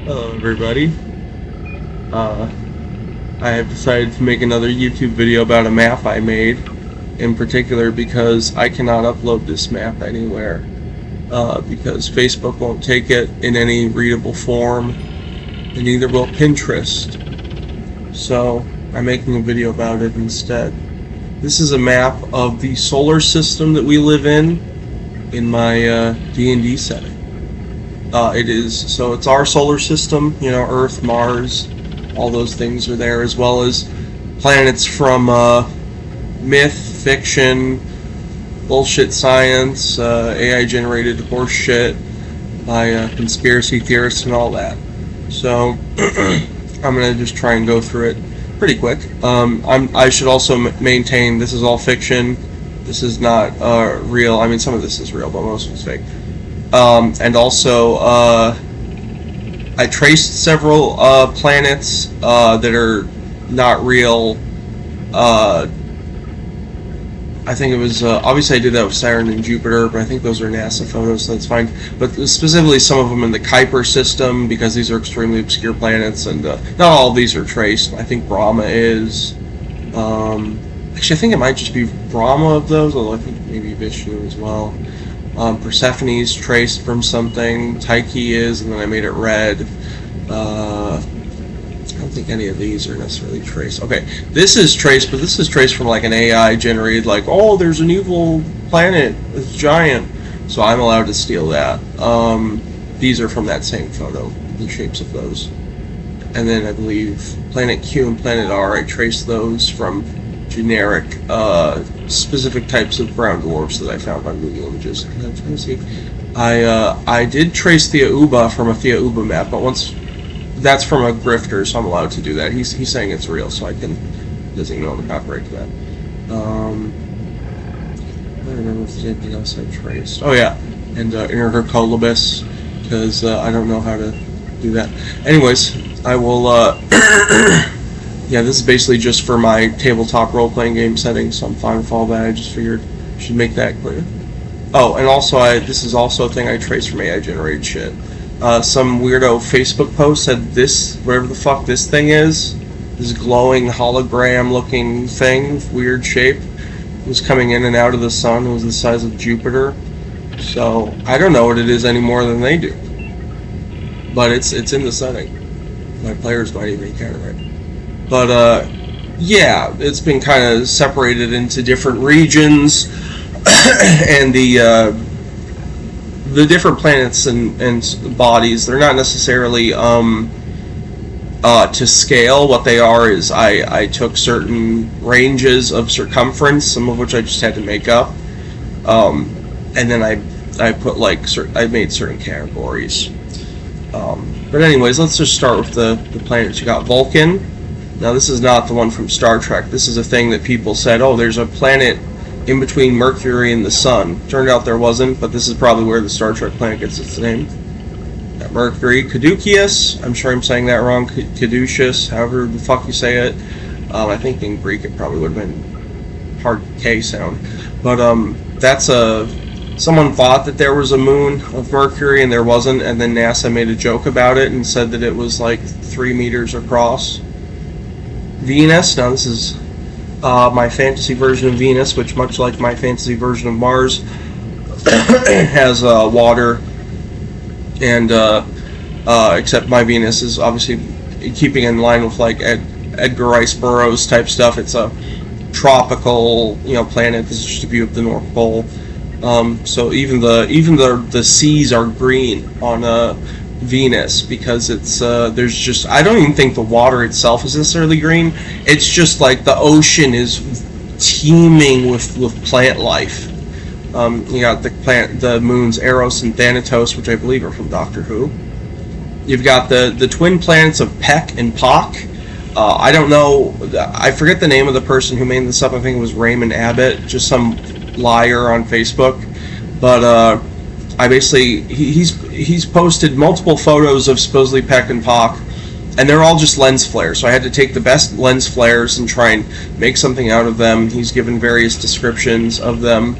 Hello, everybody. Uh, I have decided to make another YouTube video about a map I made, in particular because I cannot upload this map anywhere, because Facebook won't take it in any readable form, and neither will Pinterest. So, I'm making a video about it instead. This is a map of the solar system that we live in my D&D setting. It's our solar system, Earth, Mars, all those things are there, as well as planets from myth, fiction, bullshit science, AI-generated horse shit by conspiracy theorists and all that. So, I'm going to just try and go through it pretty quick. I should also maintain this is all fiction. This is not real. I mean, some of this is real, but most of it's fake. And also, I traced several planets that are not real. I think it was, obviously I did that with Saturn and Jupiter, but I think those are NASA photos, so that's fine. But specifically some of them in the Kuiper system, because these are extremely obscure planets, and not all of these are traced. I think Brahma is. Actually, I think it might just be Brahma of those, although I think maybe Vishnu as well. Persephone is traced from something. Tyche is, and then I made it red. I don't think any of these are necessarily traced. Okay, this is traced, but this is traced from like an AI generated, like, oh, there's an evil planet, it's giant. So I'm allowed to steal that. These are from that same photo, the shapes of those. And then I believe Planet Q and Planet R, I traced those from generic, specific types of brown dwarfs that I found on Google Images. I'm trying to see. I did trace Thea Uba from a Thea Uba map, but once that's from a grifter, so I'm allowed to do that. He's saying it's real, so I can designate on the copyright to that. I don't remember if there's anything else I traced. Oh yeah, and Inner Hercolobus, because I don't know how to do that. Anyways, I will. Yeah, this is basically just for my tabletop role-playing game setting, so I'm fine with all that. I just figured I should make that clear. Oh, and also, this is also a thing I traced from AI-generated shit. Some weirdo Facebook post had this, whatever the fuck this thing is, this glowing hologram-looking thing, weird shape, it was coming in and out of the sun. It was the size of Jupiter. So, I don't know what it is any more than they do. But it's in the setting. My players might even encounter it. But, yeah, it's been kind of separated into different regions, and the different planets and bodies, they're not necessarily, to scale. What they are is I took certain ranges of circumference, some of which I just had to make up, and then I put, like, I made certain categories. But anyways, let's just start with the planets. You got Vulcan. Now, this is not the one from Star Trek. This is a thing that people said, oh, there's a planet in between Mercury and the Sun. Turned out there wasn't, but this is probably where the Star Trek planet gets its name. Got Mercury. Caduceus, I'm sure I'm saying that wrong. Caduceus, however the fuck you say it. I think in Greek it probably would have been hard K sound. But that's someone thought that there was a moon of Mercury and there wasn't, and then NASA made a joke about it and said that it was like 3 meters across. Venus, now this is my fantasy version of Venus, which, much like my fantasy version of Mars, has water, and except my Venus is obviously keeping in line with like Edgar Rice Burroughs type stuff. It's a tropical, planet. This is just a view of the North Pole. So even the seas are green on Venus, because it's there's just, I don't even think the water itself is necessarily green. It's just like the ocean is teeming with plant life. You got the moons Eros and Thanatos, which I believe are from Doctor Who. You've got the twin planets of Peck and Pock. I don't know, I forget the name of the person who made this up. I think it was Raymond Abbott, just some liar on Facebook. But I basically, he's posted multiple photos of supposedly Peck and Pock, and they're all just lens flares. So I had to take the best lens flares and try and make something out of them. He's given various descriptions of them.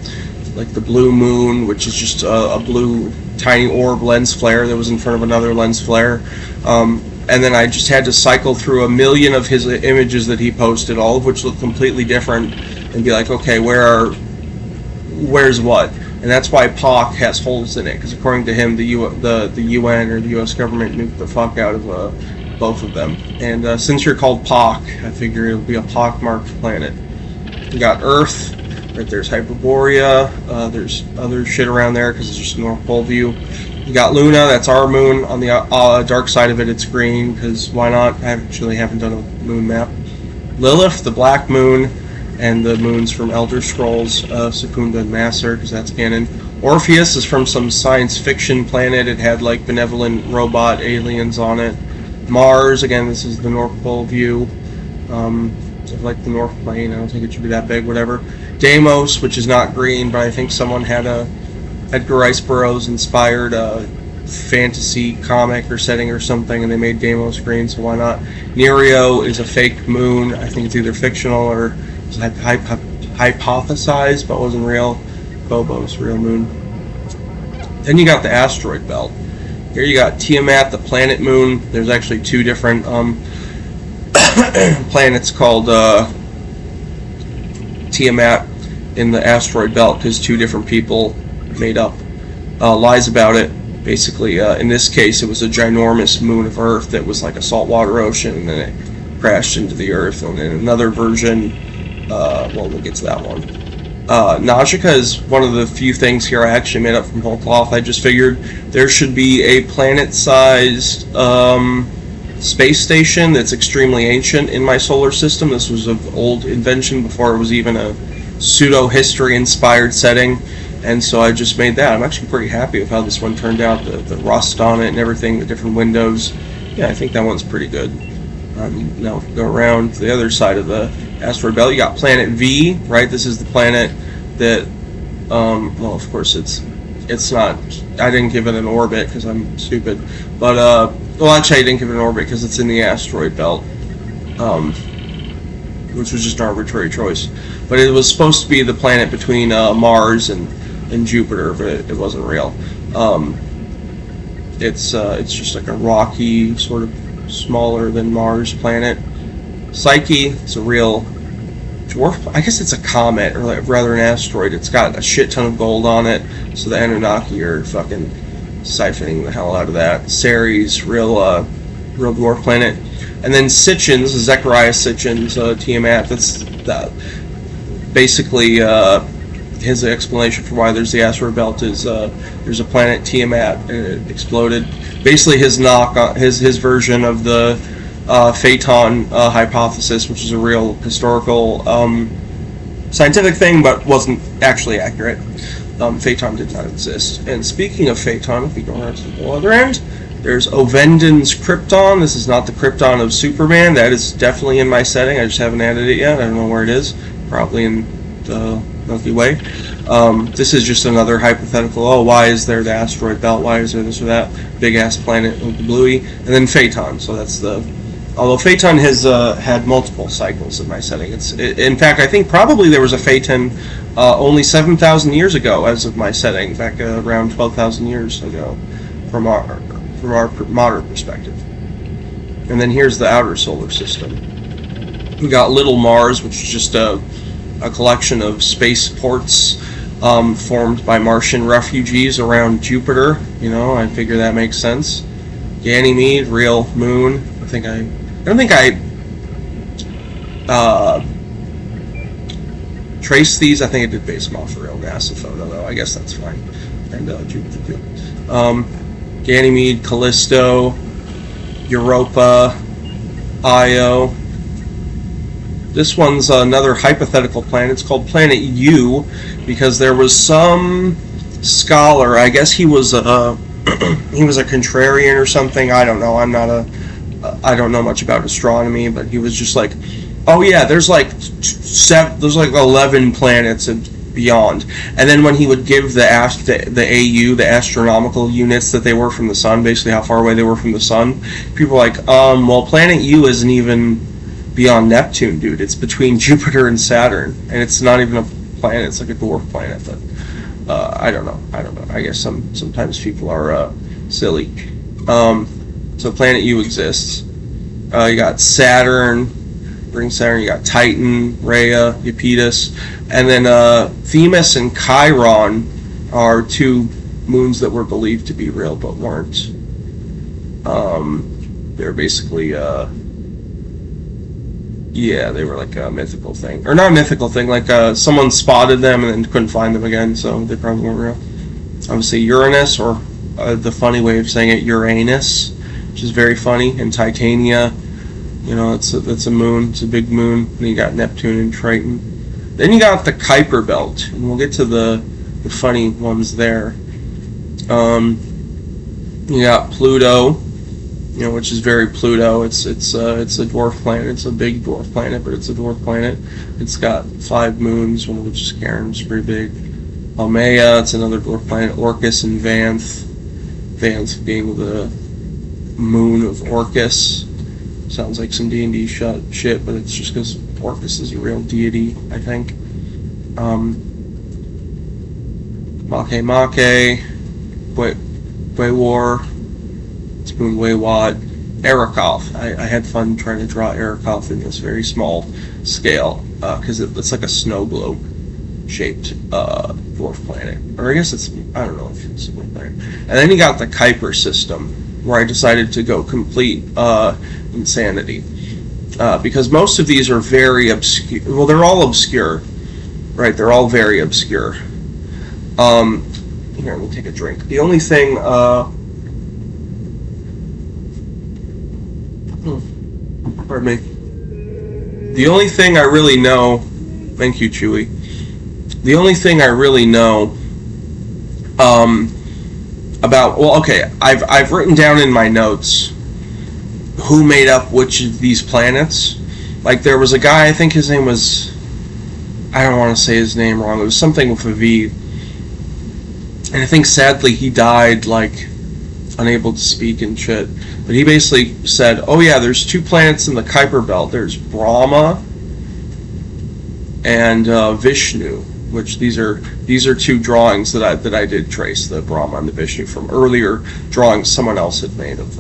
like the blue moon, which is just a blue tiny orb lens flare that was in front of another lens flare. And then I just had to cycle through a million of his images that he posted, all of which look completely different, and be like, okay, where's what? And that's why POC has holes in it, because according to him, the UN or the U.S. government nuked the fuck out of both of them. And since you're called POC, I figure it'll be a POC-marked planet. We got Earth. Right there's Hyperborea. There's other shit around there because it's just a North Pole view. You got Luna. That's our moon. On the dark side of it, it's green because why not? I actually haven't done a moon map. Lilith, the black moon, and the moons from Elder Scrolls, Secunda and Massar, because that's canon. Orpheus is from some science fiction planet. It had like benevolent robot aliens on it. Mars, again, this is the North Pole view. Of like the North Plane. I don't think it should be that big, whatever. Deimos, which is not green, but I think someone had a Edgar Rice Burroughs inspired fantasy comic or setting or something, and they made Deimos green, so why not? Nereo is a fake moon. I think it's either fictional or hypothesized, but wasn't real. Phobos, real moon. Then you got the asteroid belt. Here you got Tiamat, the planet moon. There's actually two different planets called Tiamat in the asteroid belt because two different people made up lies about it. Basically, in this case, it was a ginormous moon of Earth that was like a saltwater ocean, and then it crashed into the Earth. And in another version, well, we'll get to that one. Nausicaa is one of the few things here I actually made up from whole cloth. I just figured there should be a planet-sized space station that's extremely ancient in my solar system. This was an old invention before it was even a pseudo-history inspired setting, and so I just made that. I'm actually pretty happy with how this one turned out, the rust on it and everything, the different windows. Yeah, I think that one's pretty good. Now go around to the other side of the asteroid belt. You got planet V, right? This is the planet that, well, of course it's not, I didn't give it an orbit because I'm stupid, but, well, actually I didn't give it an orbit because it's in the asteroid belt, which was just an arbitrary choice. But it was supposed to be the planet between Mars and Jupiter, but it wasn't real. It's just like a rocky, sort of smaller than Mars planet. Psyche, it's a real dwarf. I guess it's a comet, or like, rather an asteroid. It's got a shit ton of gold on it, so the Anunnaki are fucking siphoning the hell out of that. Ceres, real dwarf planet. And then Sitchins, Zechariah Sitchins, Tiamat, that's basically his explanation for why there's the asteroid belt is there's a planet Tiamat and it exploded. Basically his version of the Phaeton hypothesis, which is a real historical scientific thing but wasn't actually accurate. Phaeton did not exist. And speaking of Phaeton, if we go around to the other end, there's Ovenden's Krypton. This is not the Krypton of Superman. That is definitely in my setting. I just haven't added it yet. I don't know where it is. Probably in the Milky Way. This is just another hypothetical. Oh, why is there the asteroid belt? Why is there this or that? Big ass planet with the bluey. And then Phaeton. So that's the. Although Phaeton has had multiple cycles in my setting. In fact, I think probably there was a Phaeton only 7,000 years ago, as of my setting, back around 12,000 years ago, from our modern perspective. And then here's the outer solar system. We got Little Mars, which is just a collection of spaceports formed by Martian refugees around Jupiter. You know, I figure that makes sense. Ganymede, real moon. I don't think I traced these. I think I did base them off a real NASA photo, though. I guess that's fine. And Jupiter too. Ganymede, Callisto, Europa, Io. This one's another hypothetical planet. It's called Planet U because there was some scholar. I guess he was a he was a contrarian or something. I don't know. I don't know much about astronomy, but he was just like, oh yeah, there's like 11 planets and beyond. And then when he would give the AU, the astronomical units that they were from the sun, basically how far away they were from the sun, people were like, well, Planet U isn't even beyond Neptune, dude. It's between Jupiter and Saturn, and it's not even a planet. It's like a dwarf planet. But I don't know. I guess sometimes people are silly. So planet U exists. You got Saturn, ring Saturn. You got Titan, Rhea, Iapetus, and then Themis and Chiron are two moons that were believed to be real but weren't. They're basically they were like a mythical thing, or not a mythical thing. Like someone spotted them and then couldn't find them again, so they probably weren't real. Obviously Uranus, or the funny way of saying it, Uranus, which is very funny, and Titania. You know, it's a moon. It's a big moon. And you got Neptune and Triton. Then you got the Kuiper Belt, and we'll get to the funny ones there. You got Pluto, you know, which is very Pluto. It's a dwarf planet. It's a big dwarf planet, but it's a dwarf planet. It's got 5 moons, one of which is Charon's pretty big. Almea, it's another dwarf planet. Orcus and Vanth. Vanth being the moon of Orcus. Sounds like some D&D shit, but it's just because Orcus is a real deity, I think. Makemake, War, it's moon Waywat, Arikoth. I had fun trying to draw Arikoth in this very small scale, because it's like a snow globe shaped dwarf planet. Or I guess I don't know if it's a dwarf planet. And then you got the Kuiper system, where I decided to go complete insanity. Because most of these are very obscure. Well, they're all obscure, right? They're all very obscure. Here, let me take a drink. The only thing, pardon me. The only thing I really know, thank you, Chewy. The only thing I really know, about, well, okay, I've written down in my notes who made up which of these planets. Like, there was a guy, I think his name was, I don't want to say his name wrong, it was something with a V, and I think sadly he died, like, unable to speak and shit, but he basically said, oh yeah, there's 2 planets in the Kuiper Belt, there's Brahma and Vishnu, which these are 2 drawings that I did trace, the Brahma and the Vishnu, from earlier drawings someone else had made of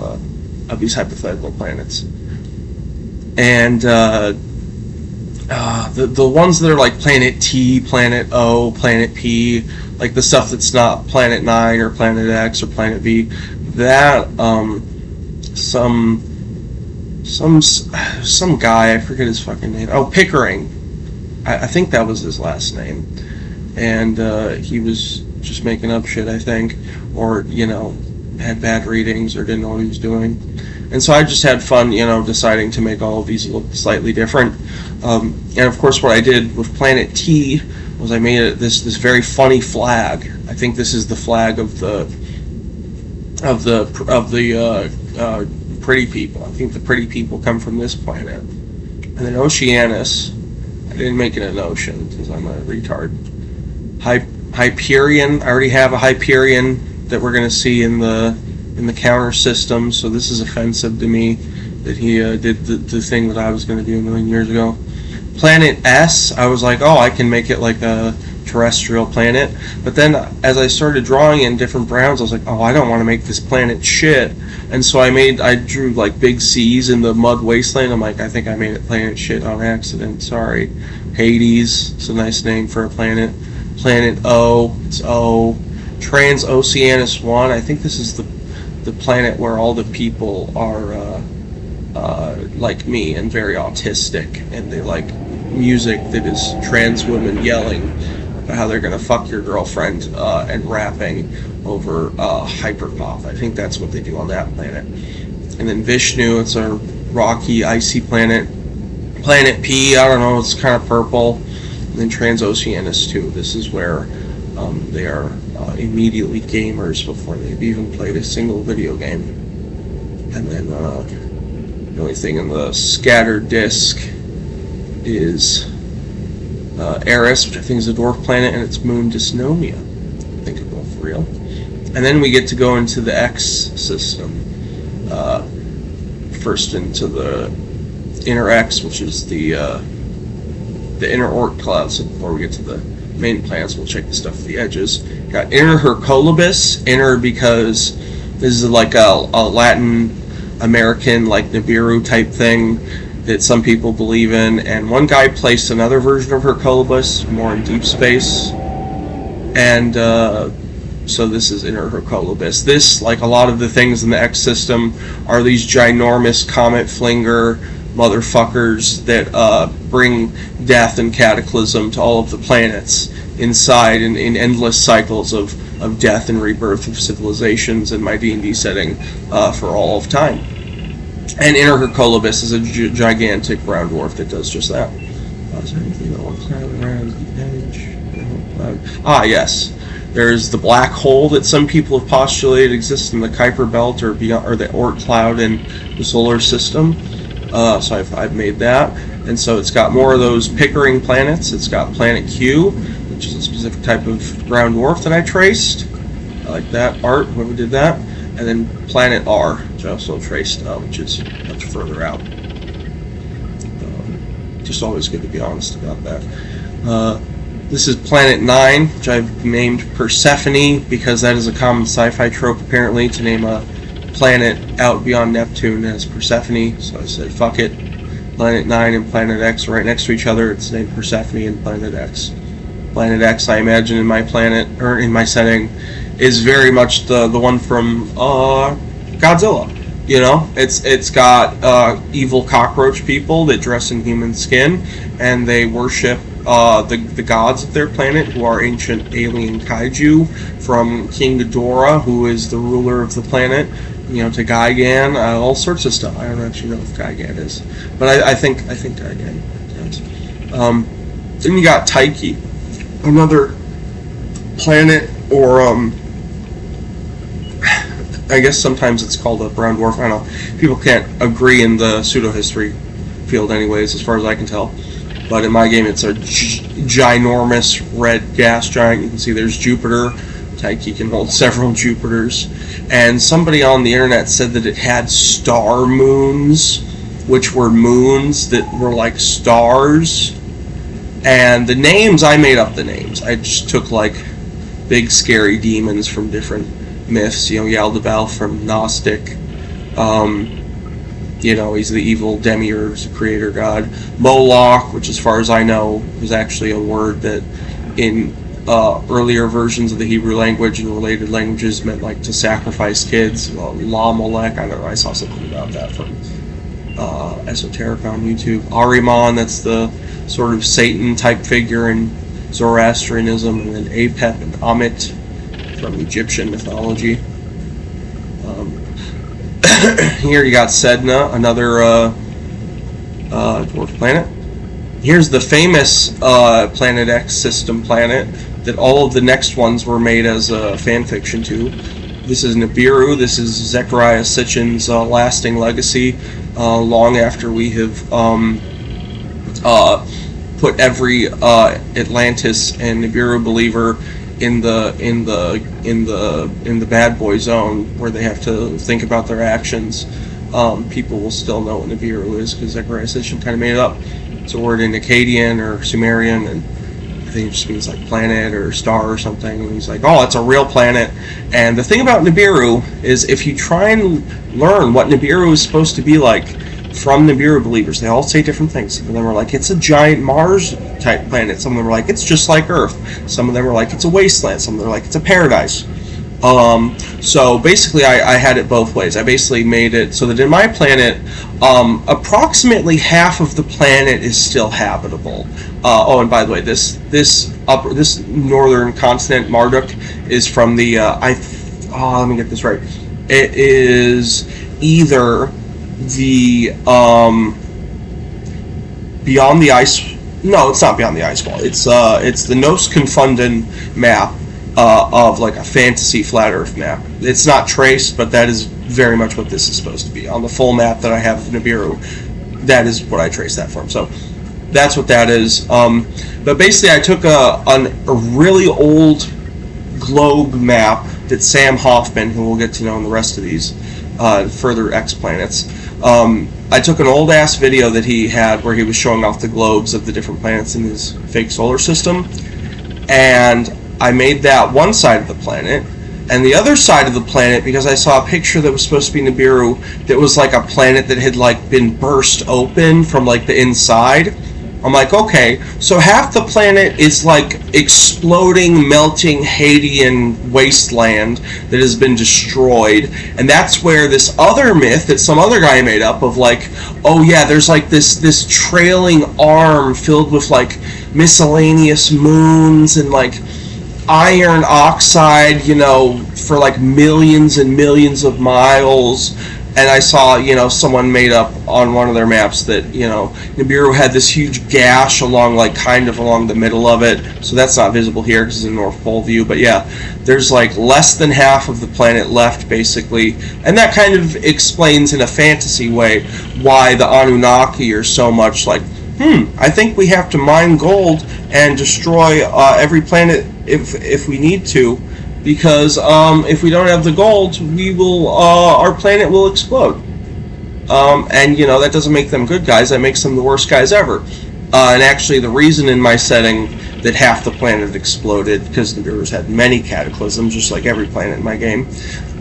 these hypothetical planets. And the ones that are like Planet T, Planet O, Planet P, like the stuff that's not Planet 9 or Planet X or Planet V, that some guy, I forget his fucking name. Oh, Pickering. I think that was his last name. And he was just making up shit, I think, or, you know, had bad readings or didn't know what he was doing. And so I just had fun, you know, deciding to make all of these look slightly different. And of course, what I did with Planet T was I made this very funny flag. I think this is the flag of the pretty people. I think the pretty people come from this planet. And then Oceanus, I didn't make it an ocean because I'm a retard. Hyperion, I already have a Hyperion that we're going to see in the counter system, so this is offensive to me that he did the thing that I was going to do a million years ago. Planet S, I was like, oh, I can make it like a terrestrial planet, but then as I started drawing in different browns, I was like, oh, I don't want to make this planet shit, and so I drew like big C's in the mud wasteland. I'm like, I think I made it planet shit on accident, sorry. Hades, it's a nice name for a planet. Planet O, it's O. Transoceanus 1, I think this is the planet where all the people are like me and very autistic, and they like music that is trans women yelling about how they're gonna fuck your girlfriend and rapping over hyperpop. I think that's what they do on that planet. And then Vishnu, it's a rocky, icy planet. Planet P, I don't know, it's kind of purple. And then Transoceanus 2, this is where they are immediately gamers before they've even played a single video game. And then the only thing in the scattered disk is Eris, which I think is a dwarf planet, and its moon Dysnomia. I think they're both real. And then we get to go into the X system. First into the inner X, which is the inner Oort clouds. So before we get to the main planets, we'll check the stuff at the edges. Got Inter Hercolibus. Inter because this is like a Latin American, like Nibiru type thing that some people believe in. And one guy placed another version of Hercolibus, more in deep space. And so this is Inter Hercolibus. This, like a lot of the things in the X system, are these ginormous comet flinger motherfuckers that bring death and cataclysm to all of the planets inside in endless cycles of death and rebirth of civilizations in my D&D setting for all of time. And Inter Hercolibus is a gigantic brown dwarf that does just that. Is there anything that looks around the edge? Yes. There's the black hole that some people have postulated exists in the Kuiper Belt or beyond, or the Oort cloud in the solar system. So I've made that, and so it's got more of those Pickering planets. It's got Planet Q, which is a specific type of brown dwarf that I traced. I like that art, whoever did that. And then Planet R, which I also traced, which is much further out. Just always good to be honest about that. This is Planet 9, which I've named Persephone, because that is a common sci-fi trope, apparently, to name a planet out beyond Neptune as Persephone. So I said, fuck it. Planet 9 and Planet X are right next to each other. It's named Persephone and Planet X. Planet X, I imagine, in my planet, or in my setting, is very much the one from Godzilla. You know, it's got evil cockroach people that dress in human skin, and they worship the gods of their planet, who are ancient alien kaiju, from King Ghidorah, who is the ruler of the planet, you know, to Gigan, all sorts of stuff. I don't actually know if Gigan is, but I think Gigan is. Then you got Tyche, another planet, or I guess sometimes it's called a brown dwarf. I don't know. People can't agree in the pseudo-history field anyways, as far as I can tell. But in my game, it's a ginormous red gas giant. You can see there's Jupiter. Tyche can hold several Jupiters. And somebody on the internet said that it had star moons, which were moons that were like stars. And the names, I made up the names. I just took like big scary demons from different myths. You know, Yaldabaoth from Gnostic. You know, he's the evil demiurge, the creator god. Moloch, which as far as I know, was actually a word that in earlier versions of the Hebrew language and related languages meant like to sacrifice kids. La Molech, I don't know, I saw something about that from Esoteric on YouTube. Ahriman, that's the sort of Satan type figure in Zoroastrianism, and then Apep and Amit from Egyptian mythology. Here you got Sedna, another dwarf planet. Here's the famous Planet X system planet that all of the next ones were made as fan fiction to. This is Nibiru. This is Zechariah Sitchin's lasting legacy. Long after we have put every Atlantis and Nibiru believer in the bad boy zone, where they have to think about their actions, people will still know what Nibiru is, because Zechariah Sitchin kind of made it up. It's a word in Akkadian or Sumerian, and I think it just means like planet or star or something. And he's like, oh, it's a real planet. And the thing about Nibiru is, if you try and learn what Nibiru is supposed to be like from Nibiru believers, they all say different things. Some of them are like, it's a giant Mars-type planet. Some of them are like, it's just like Earth. Some of them are like, it's a wasteland. Some of them are like, it's a paradise. So basically, I had it both ways. I basically made it so that in my planet, approximately half of the planet is still habitable. Oh, and by the way, this northern continent, Marduk, is from the let me get this right. It is either the beyond the ice. No, it's not beyond the ice wall. It's the Nos Confunden map of like a fantasy flat Earth map. It's not traced, but that is very much what this is supposed to be. On the full map that I have of Nibiru, that is what I traced that from. So that's what that is. But basically, I took a really old globe map that Sam Hoffman, who we'll get to know in the rest of these further X planets. I took an old ass video that he had where he was showing off the globes of the different planets in his fake solar system, and I made that one side of the planet. And the other side of the planet, because I saw a picture that was supposed to be Nibiru, that was like a planet that had like been burst open from like the inside. I'm like, okay, so half the planet is like exploding, melting Hadean wasteland that has been destroyed, and that's where this other myth that some other guy made up of like, oh yeah, there's like this trailing arm filled with like miscellaneous moons and like iron oxide, for like millions and millions of miles. And I saw, someone made up on one of their maps that, Nibiru had this huge gash along the middle of it. So that's not visible here because it's a North Pole view. But yeah, there's like less than half of the planet left, basically. And that kind of explains in a fantasy way why the Anunnaki are so much like, I think we have to mine gold and destroy every planet if we need to. Because if we don't have the gold, our planet will explode. And that doesn't make them good guys. That makes them the worst guys ever. And actually, the reason in my setting that half the planet exploded, because Nibiru's had many cataclysms, just like every planet in my game.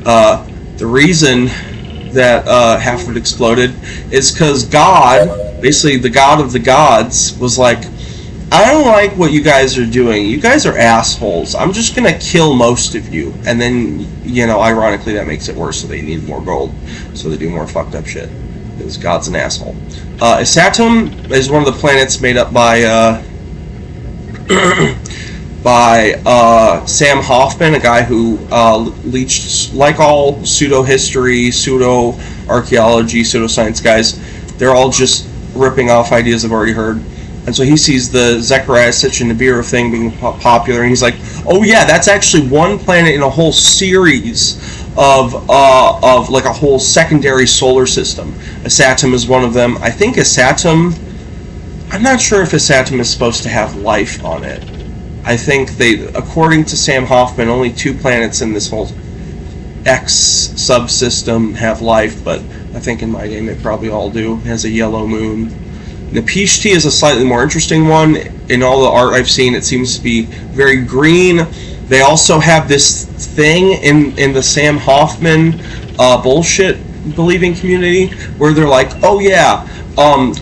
The reason that half of it exploded is because God, basically the God of the gods, was like, I don't like what you guys are doing. You guys are assholes. I'm just going to kill most of you. And then, ironically, that makes it worse, so they need more gold. So they do more fucked up shit. Because God's an asshole. Isatum is one of the planets made up by Sam Hoffman, a guy who leached, like all pseudo-history, pseudo-archaeology, pseudo-science guys, they're all just ripping off ideas I've already heard. And so he sees the Zechariah Sitchin Nibiru thing being popular, and he's like, oh yeah, that's actually one planet in a whole series of like a whole secondary solar system. Isatum is one of them. I think Isatum, I'm not sure if Isatum is supposed to have life on it. I think according to Sam Hoffman, only 2 planets in this whole X subsystem have life, but I think in my game they probably all do. It has a yellow moon. Nepishti is a slightly more interesting one. In all the art I've seen, it seems to be very green. They also have this thing in the Sam Hoffman bullshit believing community where they're like, oh yeah,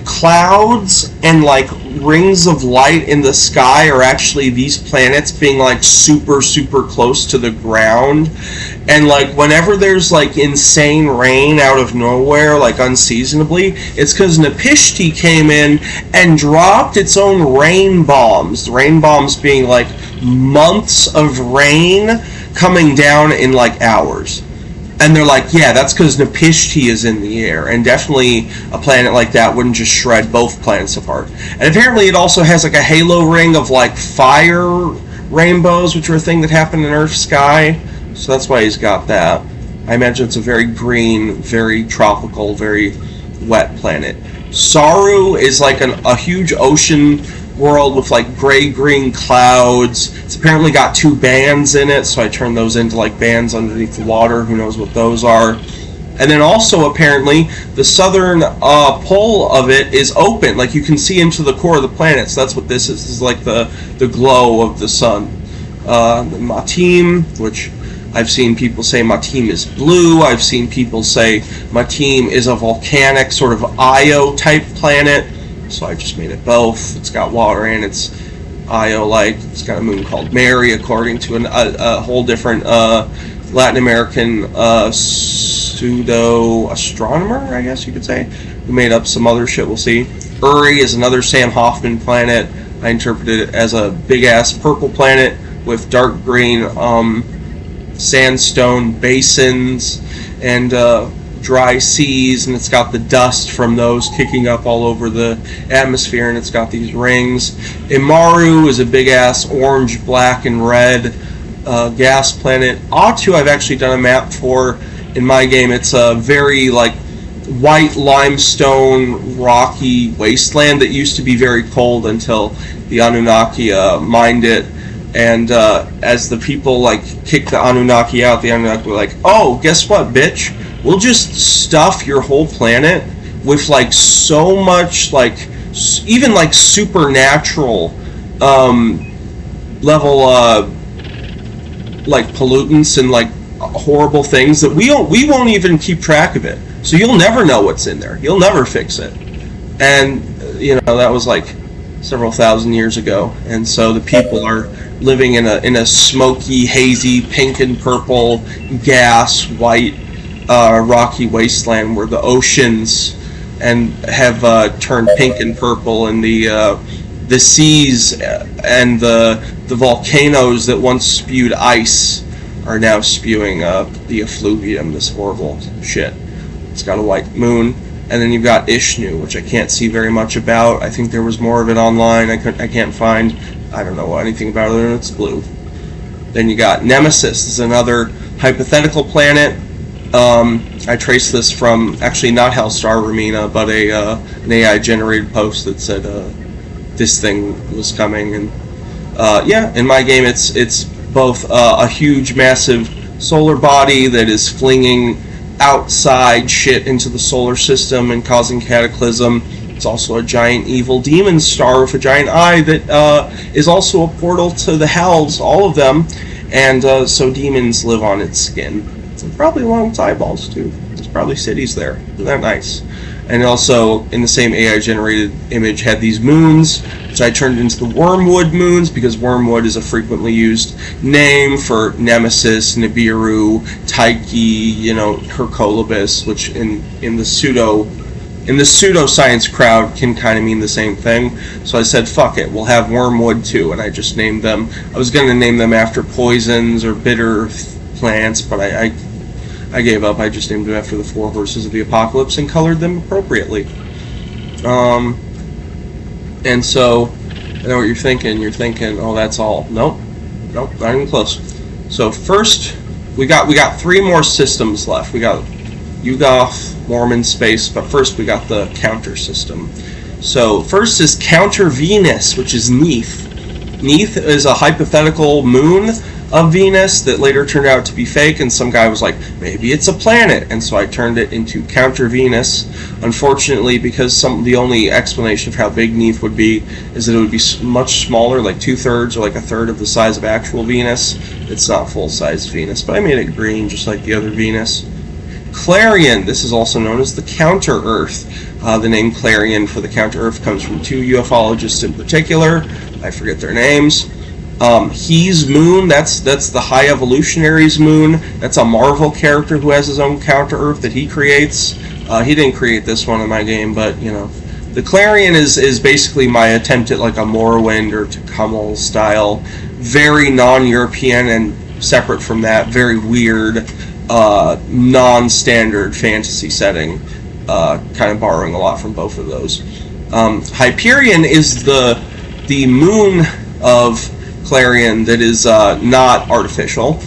clouds and like rings of light in the sky are actually these planets being like super, super close to the ground. And like whenever there's like insane rain out of nowhere, like unseasonably, it's because Nepishti came in and dropped its own rain bombs. The rain bombs being like months of rain coming down in like hours. And they're like, yeah, that's because Nepishti is in the air. And definitely a planet like that wouldn't just shred both planets apart. And apparently it also has like a halo ring of like fire rainbows, which are a thing that happen in Earth's sky. So that's why he's got that. I imagine it's a very green, very tropical, very wet planet. Saru is like a huge ocean world with like gray-green clouds. It's apparently got 2 bands in it, so I turned those into like bands underneath the water. Who knows what those are. And then also apparently the southern pole of it is open. Like you can see into the core of the planet. So that's what this is. This is like the glow of the sun. Matim, which I've seen people say Matim is blue. I've seen people say Matim is a volcanic sort of Io type planet. So I just made it both. It's got water and it's Io-like. It's got a moon called Mary, according to a whole different Latin American pseudo-astronomer, I guess you could say, who made up some other shit. We'll see. Uri is another Sam Hoffman planet. I interpreted it as a big-ass purple planet with dark green sandstone basins and dry seas, and it's got the dust from those kicking up all over the atmosphere, and it's got these rings. Imaru is a big-ass orange, black, and red gas planet. Atu I've actually done a map for in my game. It's a very like white limestone rocky wasteland that used to be very cold until the Anunnaki mined it. And as the people like kicked the Anunnaki out, the Anunnaki were like, oh, guess what, bitch? We'll just stuff your whole planet with like so much like even like supernatural level like pollutants and like horrible things that we won't even keep track of it. So you'll never know what's in there. You'll never fix it. And that was like several thousand years ago. And so the people are living in a smoky, hazy, pink and purple, gas, white, rocky wasteland where the oceans have turned pink and purple, and the seas and the volcanoes that once spewed ice are now spewing the effluvium, this horrible shit. It's got a white moon. And then you've got Ishnu, which I can't see very much about. I think there was more of it online. I can't find. I don't know anything about it, and it's blue. Then you got Nemesis. This is another hypothetical planet. I traced this from, actually not Hellstar Ramina, but an AI-generated post that said this thing was coming. And in my game it's both a huge, massive solar body that is flinging outside shit into the solar system and causing cataclysm. It's also a giant evil demon star with a giant eye that is also a portal to the hells, all of them, and so demons live on its skin. And probably along its eyeballs too. There's probably cities there. Isn't that nice? And also, in the same AI-generated image, had these moons, which I turned into the Wormwood moons, because Wormwood is a frequently used name for Nemesis, Nibiru, Tyche, Hercolobus, which in the pseudoscience crowd can kind of mean the same thing. So I said, fuck it, we'll have Wormwood too, and I just named them. I was going to name them after poisons or bitter plants, but I gave up. I just named them after the 4 horses of the apocalypse and colored them appropriately. And so, I know what you're thinking. You're thinking, oh, that's all. Nope, not even close. So first, we got 3 more systems left. We got Yugoth, Mormon space, but first we got the counter system. So first is Counter Venus, which is Neith. Neith is a hypothetical moon of Venus that later turned out to be fake, and some guy was like, maybe it's a planet, and so I turned it into Counter Venus. Unfortunately, because the only explanation of how big Neith would be is that it would be much smaller, like 2/3 or like 1/3 of the size of actual Venus. It's not full-size Venus, but I made it green just like the other Venus. Clarion, this is also known as the Counter Earth. The name Clarion for the Counter Earth comes from 2 ufologists in particular. I forget their names. He's moon, that's the High Evolutionary's moon. That's a Marvel character who has his own Counter Earth that he creates. He didn't create this one in my game, but the Clarion is basically my attempt at like a Morrowind or Tecumseh style, very non-European, and separate from that, very weird, non-standard fantasy setting, kind of borrowing a lot from both of those. Hyperion is the moon of Clarion that is not artificial.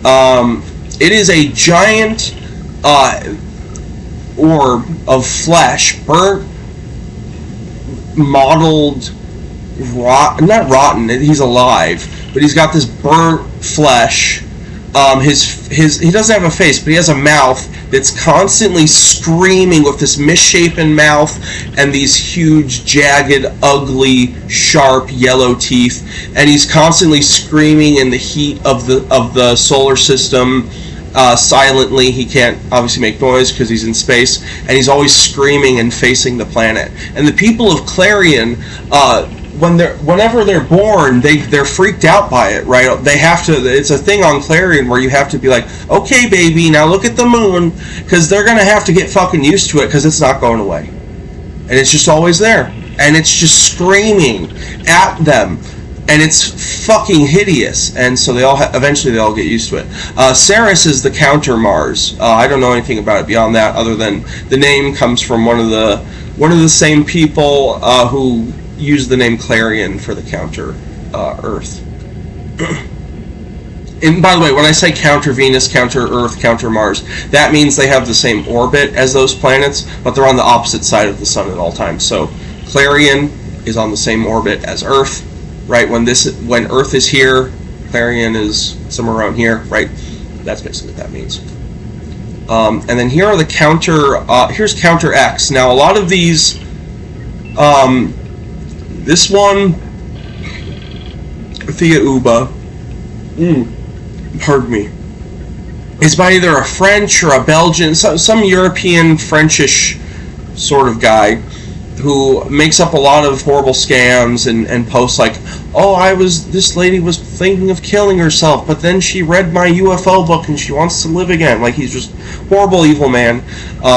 It is a giant orb of flesh, burnt, mottled, not rotten. He's alive, but he's got this burnt flesh. He doesn't have a face, but he has a mouth that's constantly screaming with this misshapen mouth and these huge, jagged, ugly, sharp, yellow teeth. And he's constantly screaming in the heat of the solar system, silently. He can't obviously make noise because he's in space, and he's always screaming and facing the planet. And the people of Clarion, whenever they're born, they're freaked out by it, right? They have to. It's a thing on Clarion where you have to be like, okay, baby, now look at the moon, because they're gonna have to get fucking used to it because it's not going away, and it's just always there, and it's just screaming at them, and it's fucking hideous. And so eventually they all get used to it. Ceres is the counter Mars. I don't know anything about it beyond that, other than the name comes from one of the same people who use the name Clarion for the counter Earth. And by the way, when I say counter Venus, counter Earth, counter Mars, that means they have the same orbit as those planets, but they're on the opposite side of the sun at all times. So Clarion is on the same orbit as Earth, right? When Earth is here, Clarion is somewhere around here, right? That's basically what that means. And then here are the counter. Here's counter X. Now a lot of these. This one, Thea Uba, pardon me, is by either a French or a Belgian, some European, Frenchish sort of guy who makes up a lot of horrible scams and posts like, oh, this lady was thinking of killing herself, but then she read my UFO book and she wants to live again. Like, he's just horrible, evil man,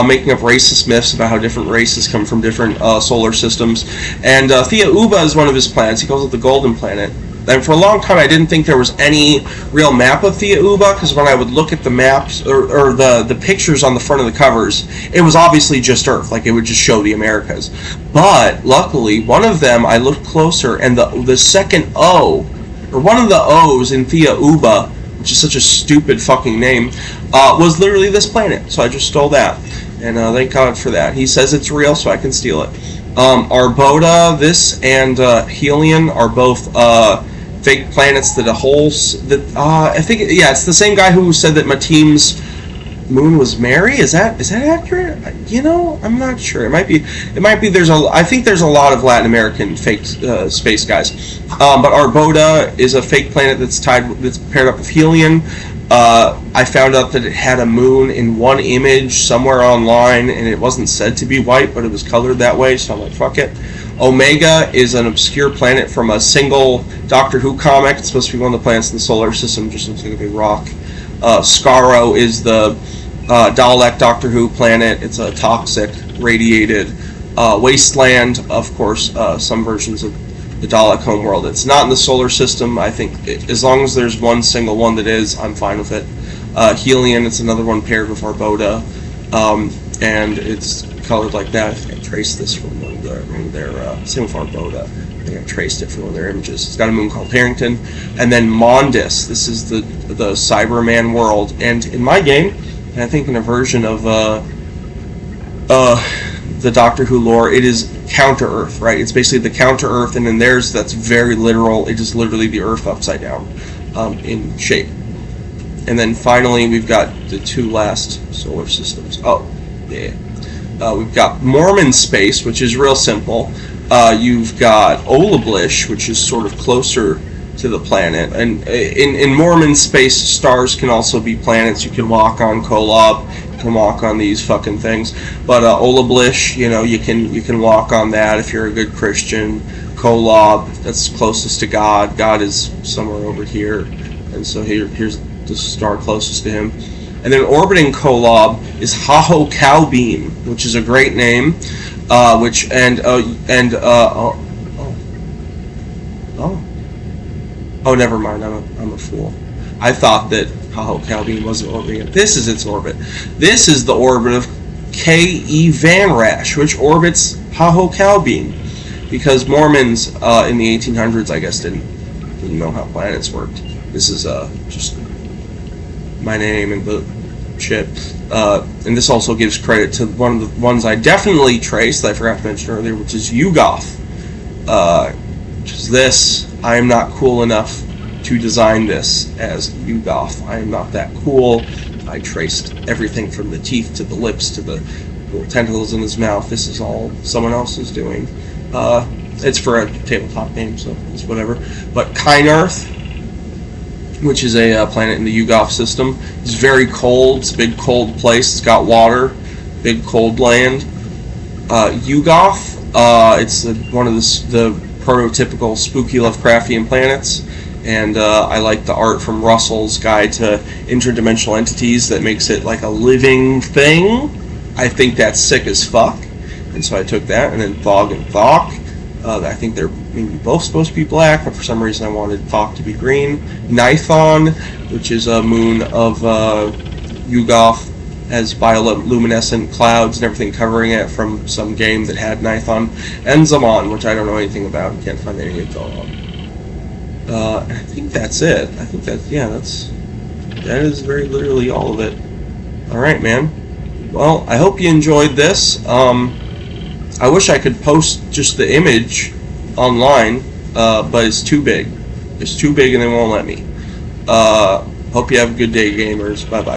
making up racist myths about how different races come from different solar systems. And Thea Uba is one of his planets. He calls it the Golden Planet. And for a long time, I didn't think there was any real map of Thea Uba, because when I would look at the maps or the pictures on the front of the covers, it was obviously just Earth. Like, it would just show the Americas. But luckily, one of them, I looked closer, and the second O, or one of the O's in Thea Uba, which is such a stupid fucking name, was literally this planet. So I just stole that, and thank God for that. He says it's real, so I can steal it. Arbota, this, and Helion are both fake planets that I think, yeah, it's the same guy who said that my team's moon was Mary. Is that accurate? You know, I'm not sure. It might be. I think there's a lot of Latin American fake space guys. But Arbota is a fake planet that's paired up with Helion. I found out that it had a moon in one image somewhere online, and it wasn't said to be white, but it was colored that way, so I'm like, fuck it. Omega is an obscure planet from a single Doctor Who comic. It's supposed to be one of the planets in the solar system, just looks like a big rock. Skaro is the Dalek Doctor Who planet. It's a toxic, radiated wasteland. Of course, some versions of the Dalek homeworld. It's not in the solar system. I think as long as there's one single one that is, I'm fine with it. Helion, it's another one paired with Arbota, and it's colored like that. I think I traced this from one of their same with Arbota. I think I traced it from one of their images. It's got a moon called Harrington, and then Mondis. This is the Cyberman world, and in my game, and I think in a version of the Doctor Who lore, it is Counter-Earth, right? It's basically the Counter-Earth, and in theirs, that's very literal. It is literally the Earth upside down in shape. And then finally, we've got the two last solar systems. Oh, yeah. We've got Mormon space, which is real simple. You've got Olablish, which is sort of closer to the planet. And in Mormon space, stars can also be planets. You can walk on Kolob. You can walk on these fucking things. But Olablish, you know, you can walk on that if you're a good Christian. Kolob, that's closest to God. God is somewhere over here. And so here's the star closest to him. And then orbiting Kolob is Haho Cowbeam, which is a great name. Oh, never mind. I'm a fool. I thought that Haho Cowbeam wasn't orbiting it. This is its orbit. This is the orbit of K.E. Van Rash, which orbits Haho Cowbeam, because Mormons in the 1800s, I guess, didn't know how planets worked. This is just my name and the shit. And this also gives credit to one of the ones I definitely traced that I forgot to mention earlier, which is Yugoth. Which is this. I am not cool enough to design this as Yugoth. I am not that cool. I traced everything from the teeth to the lips to the little tentacles in his mouth. This is all someone else is doing. It's for a tabletop game, so it's whatever. But Kynarth, which is a planet in the Yugoth system, is very cold. It's a big cold place. It's got water, big cold land. Yugoth, it's one of the prototypical spooky Lovecraftian planets, and I like the art from Russell's Guide to Interdimensional Entities that makes it like a living thing. I think that's sick as fuck, and so I took that. And then Thog and Thok, I think they're maybe both supposed to be black, but for some reason I wanted Thok to be green. Nithon, which is a moon of Yugoth, has bioluminescent clouds and everything covering it from some game that had Nithon. And Zaman, which I don't know anything about and can't find any info on. I think that's it. I think that is very literally all of it. Alright, man. Well, I hope you enjoyed this. I wish I could post just the image online, but it's too big. It's too big and they won't let me. Hope you have a good day, gamers. Bye-bye.